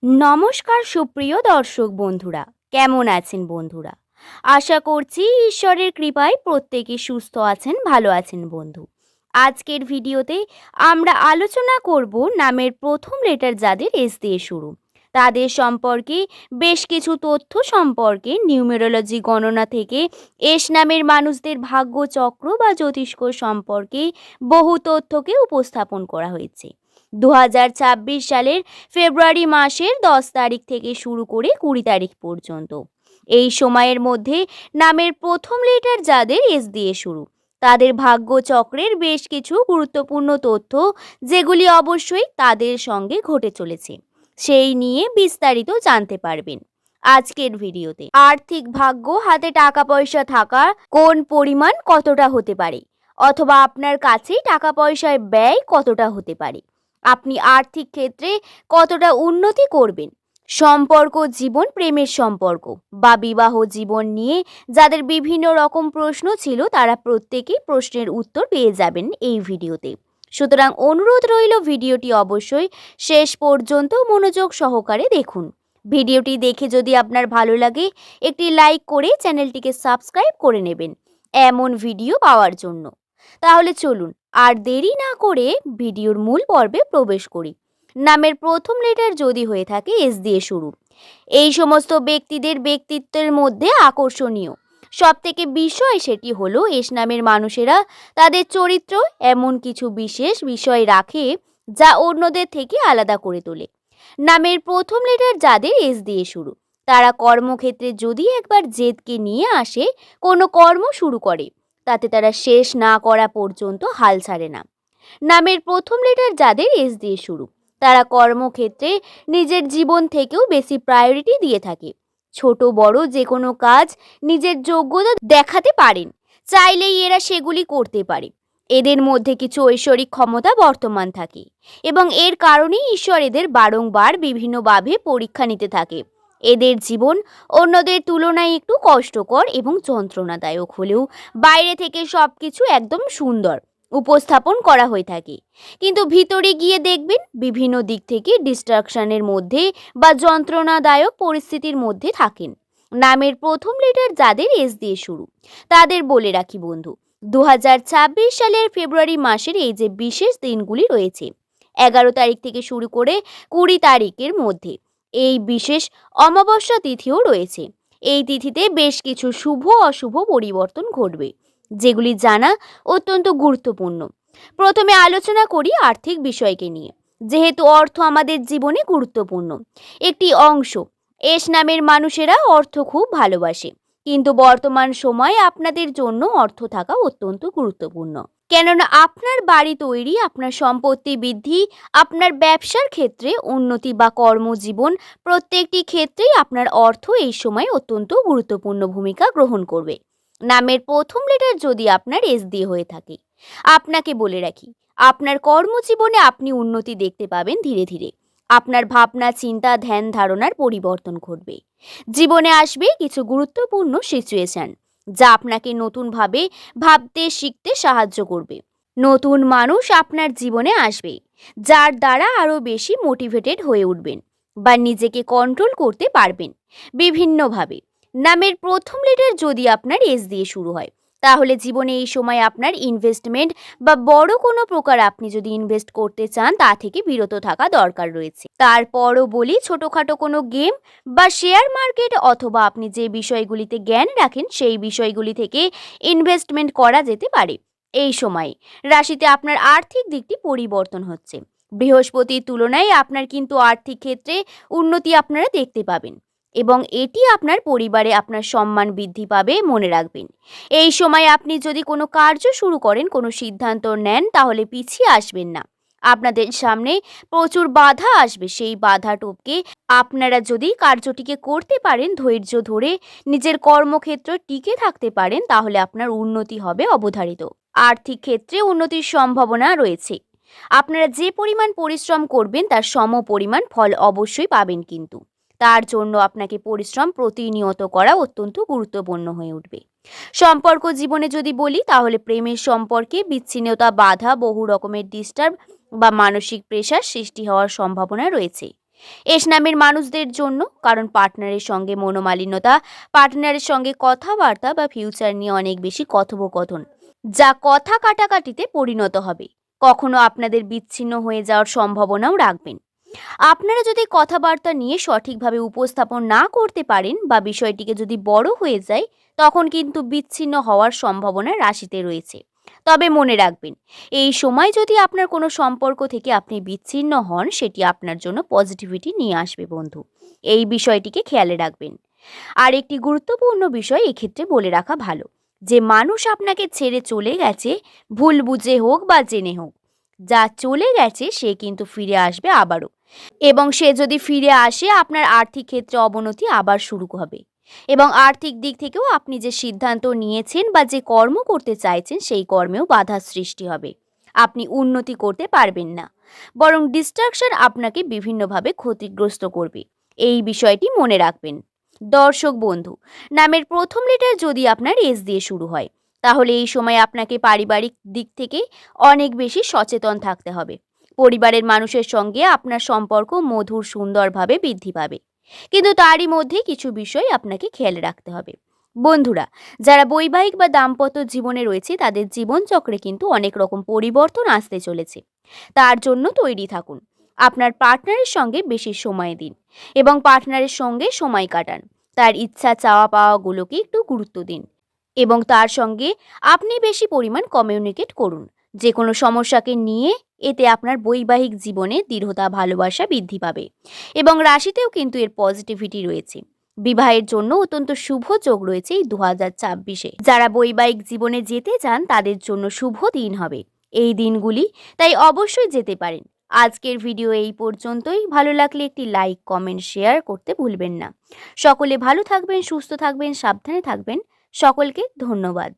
নমস্কার সুপ্রিয় দর্শক বন্ধুরা, কেমন আছেন বন্ধুরা? আশা করছি ঈশ্বরের কৃপায় প্রত্যেকে সুস্থ আছেন, ভালো আছেন বন্ধু। আজকের ভিডিওতে আমরা আলোচনা করব নামের প্রথম লেটার যাদের এস দিয়ে শুরু তাদের সম্পর্কে বেশ কিছু তথ্য সম্পর্কে নিউমেরোলজি গণনা থেকে এস নামের মানুষদের ভাগ্য চক্র বা জ্যোতিষ্ক সম্পর্কে বহু তথ্যকে উপস্থাপন করা হয়েছে। 2026 সালের ফেব্রুয়ারি মাসের 10 তারিখ থেকে শুরু করে 20 তারিখ পর্যন্ত এই সময়ের মধ্যে নামের প্রথম লেটার যাদের এস দিয়ে শুরু তাদের ভাগ্য চক্রের বেশ কিছু গুরুত্বপূর্ণ তথ্য যেগুলি অবশ্যই তাদের সঙ্গে ঘটে চলেছে সেই নিয়ে বিস্তারিত জানতে পারবেন আজকের ভিডিওতে। আর্থিক ভাগ্য, হাতে টাকা পয়সা থাকা কোন পরিমাণ কতটা হতে পারে, অথবা আপনার কাছেই টাকা পয়সায় ব্যয় কতটা হতে পারে, আপনি আর্থিক ক্ষেত্রে কতটা উন্নতি করবেন, সম্পর্ক জীবন, প্রেমের সম্পর্ক বা বিবাহ জীবন নিয়ে যাদের বিভিন্ন রকম প্রশ্ন ছিল তারা প্রত্যেকেই প্রশ্নের উত্তর পেয়ে যাবেন এই ভিডিওতে। সুতরাং অনুরোধ রইল ভিডিওটি অবশ্যই শেষ পর্যন্ত মনোযোগ সহকারে দেখুন। ভিডিওটি দেখে যদি আপনার ভালো লাগে একটি লাইক করে চ্যানেলটিকে সাবস্ক্রাইব করে নেবেন এমন ভিডিও পাওয়ার জন্য। তাহলে চলুন আর দেরি না করে ভিডিওর মূল পর্বে প্রবেশ করি। নামের প্রথম লেটার যদি হয়ে থাকে এস দিয়ে শুরু, এই সমস্ত ব্যক্তিদের ব্যক্তিত্বের মধ্যে আকর্ষণীয় সবথেকে বিষয় সেটি হলো এস নামের মানুষেরা তাদের চরিত্র এমন কিছু বিশেষ বিষয় রাখে যা অন্যদের থেকে আলাদা করে তোলে। নামের প্রথম লেটার যাদের এস দিয়ে শুরু তারা কর্মক্ষেত্রে যদি একবার জেদকে নিয়ে আসে কোনো কর্ম শুরু করে তাতে তারা শেষ না করা পর্যন্ত হাল ছাড়ে না। নামের প্রথম লেটার যাদের এস দিয়ে শুরু তারা কর্মক্ষেত্রে নিজের জীবন থেকেও বেশি প্রায়োরিটি দিয়ে থাকে। ছোট বড় যে কোনো কাজ নিজের যোগ্যতা দেখাতে পারেন, চাইলেই এরা সেগুলি করতে পারে। এদের মধ্যে কিছু ঐশ্বরিক ক্ষমতা বর্তমান থাকে এবং এর কারণেই ঈশ্বর এদের বারংবার বিভিন্নভাবে পরীক্ষা নিতে থাকে। এদের জীবন অন্যদের তুলনায় একটু কষ্টকর এবং যন্ত্রণাদায়ক হলেও বাইরে থেকে সবকিছু একদম সুন্দর উপস্থাপন করা হয়ে থাকে, কিন্তু ভিতরে গিয়ে দেখবেন বিভিন্ন দিক থেকে ডিস্ট্রাকশনের মধ্যে বা যন্ত্রণাদায়ক পরিস্থিতির মধ্যে থাকেন। নামের প্রথম লেটার যাদের এস দিয়ে শুরু তাদের বলে রাখি বন্ধু, 2026 সালের ফেব্রুয়ারি মাসের এই যে বিশেষ দিনগুলি রয়েছে 11 তারিখ থেকে শুরু করে 20 তারিখের মধ্যে এই বিশেষ অমাবস্যা তিথিও রয়েছে। এই তিথিতে বেশ কিছু শুভ অশুভ পরিবর্তন ঘটবে যেগুলি জানা অত্যন্ত গুরুত্বপূর্ণ। প্রথমে আলোচনা করি আর্থিক বিষয়কে নিয়ে। যেহেতু অর্থ আমাদের জীবনে গুরুত্বপূর্ণ একটি অংশ, এস নামের মানুষেরা অর্থ খুব ভালোবাসে, কিন্তু বর্তমান সময়ে আপনাদের জন্য অর্থ থাকা অত্যন্ত গুরুত্বপূর্ণ। কেননা আপনার বাড়ি তৈরি, আপনার সম্পত্তি বৃদ্ধি, আপনার ব্যবসার ক্ষেত্রে উন্নতি বা কর্মজীবন প্রত্যেকটি ক্ষেত্রেই আপনার অর্থ এই সময় অত্যন্ত গুরুত্বপূর্ণ ভূমিকা গ্রহণ করবে। নামের প্রথম লেটার যদি আপনার এস দিয়ে হয়ে থাকে, আপনাকে বলে রাখি আপনার কর্মজীবনে আপনি উন্নতি দেখতে পাবেন ধীরে ধীরে। আপনার ভাবনা চিন্তা ধ্যান ধারণার পরিবর্তন ঘটবে। জীবনে আসবে কিছু গুরুত্বপূর্ণ সিচুয়েশন যা আপনাকে নতুনভাবে ভাবতে শিখতে সাহায্য করবে। নতুন মানুষ আপনার জীবনে আসবে যার দ্বারা আরও বেশি মোটিভেটেড হয়ে উঠবেন বা নিজেকে কন্ট্রোল করতে পারবেন বিভিন্নভাবে। নামের প্রথম লেটার যদি আপনার এস দিয়ে শুরু হয় তাহলে জীবনে এই সময় আপনার ইনভেস্টমেন্ট বা বড় কোনো প্রকার আপনি যদি ইনভেস্ট করতে চান তা থেকে বিরত থাকা দরকার রয়েছে। তারপরও বলি ছোটোখাটো কোনো গেম বা শেয়ার মার্কেট অথবা আপনি যে বিষয়গুলিতে জ্ঞান রাখেন সেই বিষয়গুলি থেকে ইনভেস্টমেন্ট করা যেতে পারে। এই সময়ে রাশিতে আপনার আর্থিক দিকটি পরিবর্তন হচ্ছে। বৃহস্পতির তুলনায় আপনার কিন্তু আর্থিক ক্ষেত্রে উন্নতি আপনারা দেখতে পাবেন এবং এটি আপনার পরিবারে আপনার সম্মান বৃদ্ধি পাবে। মনে রাখবেন এই সময় আপনি যদি কোনো কার্য শুরু করেন, কোনো সিদ্ধান্ত নেন তাহলে পিছিয়ে আসবেন না। আপনাদের সামনে প্রচুর বাধা আসবে, সেই বাধা টপকে আপনারা যদি কার্যটিকে করতে পারেন, ধৈর্য ধরে নিজের কর্মক্ষেত্র টিকে থাকতে পারেন তাহলে আপনার উন্নতি হবে অবধারিত। আর্থিক ক্ষেত্রে উন্নতির সম্ভাবনা রয়েছে। আপনারা যে পরিমাণ পরিশ্রম করবেন তার সম পরিমাণ ফল অবশ্যই পাবেন, কিন্তু তার জন্য আপনাকে পরিশ্রম প্রতিনিয়ত করা অত্যন্ত গুরুত্বপূর্ণ হয়ে উঠবে। সম্পর্ক জীবনে যদি বলি তাহলে প্রেমের সম্পর্কে বিচ্ছিন্নতা, বাধা, বহু রকমের ডিস্টার্ব বা মানসিক প্রেশার সৃষ্টি হওয়ার সম্ভাবনা রয়েছে। এস নামের মানুষদের জন্য, কারণ পার্টনারের সঙ্গে মনোমালিন্যতা, পার্টনারের সঙ্গে কথাবার্তা বা ফিউচার নিয়ে অনেক বেশি কথোপকথন, যা কথা কাটাকাটিতে পরিণত হবে। কখনো আপনাদের বিচ্ছিন্ন হয়ে যাওয়ার সম্ভাবনাও রাখবেন। আপনারা যদি কথাবার্তা নিয়ে সঠিকভাবে উপস্থাপন না করতে পারেন বা বিষয়টিকে যদি বড় হয়ে যায়, তখন কিন্তু বিচ্ছিন্ন হওয়ার সম্ভাবনা রাশিতে রয়েছে। তবে মনে রাখবেন, এই সময় যদি আপনার কোনো সম্পর্ক থেকে আপনি বিচ্ছিন্ন হন, সেটি আপনার জন্য পজিটিভিটি নিয়ে আসবে বন্ধু। এই বিষয়টিকে খেয়ালে রাখবেন। আর একটি গুরুত্বপূর্ণ বিষয় এক্ষেত্রে বলে রাখা ভালো, যে মানুষ আপনাকে ছেড়ে চলে গেছে, ভুল বুঝে হোক বা জেনে হোক, যা চলে গেছে সে কিন্তু ফিরে আসবে আবারও। এবং সে যদি ফিরে আসে, আপনার আর্থিক ক্ষেত্রে অবনতি আবার শুরু হবে। এবং আর্থিক দিক থেকেও আপনি যে সিদ্ধান্ত নিয়েছেন বা যে কর্ম করতে চাইছেন, সেই কর্মেও বাধার সৃষ্টি হবে। আপনি উন্নতি করতে পারবেন না, বরং ডিস্ট্রাকশন আপনাকে বিভিন্নভাবে ক্ষতিগ্রস্ত করবে। এই বিষয়টি মনে রাখবেন। দর্শক বন্ধু, নামের প্রথম লেটার যদি আপনার এস দিয়ে শুরু হয়, তাহলে এই সময় আপনাকে পারিবারিক দিক থেকে অনেক বেশি সচেতন থাকতে হবে। পরিবারের মানুষের সঙ্গে আপনার সম্পর্ক মধুর সুন্দরভাবে বৃদ্ধি পাবে, কিন্তু তারই মধ্যে কিছু বিষয় আপনাকে খেয়াল রাখতে হবে। বন্ধুরা, যারা বৈবাহিক বা দাম্পত্য জীবনে রয়েছে, তাদের জীবনচক্রে কিন্তু অনেক রকম পরিবর্তন আসতে চলেছে। তার জন্য তৈরি থাকুন। আপনার পার্টনারের সঙ্গে বেশি সময় দিন এবং পার্টনারের সঙ্গে সময় কাটান। তার ইচ্ছা চাওয়া পাওয়াগুলোকে একটু গুরুত্ব দিন এবং তার সঙ্গে আপনি বেশি পরিমাণ কমিউনিকেট করুন যে কোনো সমস্যাকে নিয়ে। এতে আপনার বৈবাহিক জীবনে দৃঢ়তা, ভালোবাসা বৃদ্ধি পাবে এবং রাশিতেও কিন্তু এর পজিটিভিটি রয়েছে। বিবাহের জন্য অত্যন্ত শুভ যোগ রয়েছে এই 2026-এ। যারা বৈবাহিক জীবনে যেতে চান, তাদের জন্য শুভ দিন হবে এই দিনগুলি, তাই অবশ্যই যেতে পারেন। আজকের ভিডিও এই পর্যন্তই। ভালো লাগলে একটি লাইক, কমেন্ট, শেয়ার করতে ভুলবেন না। সকলে ভালো থাকবেন, সুস্থ থাকবেন, সাবধানে থাকবেন। সকলকে ধন্যবাদ।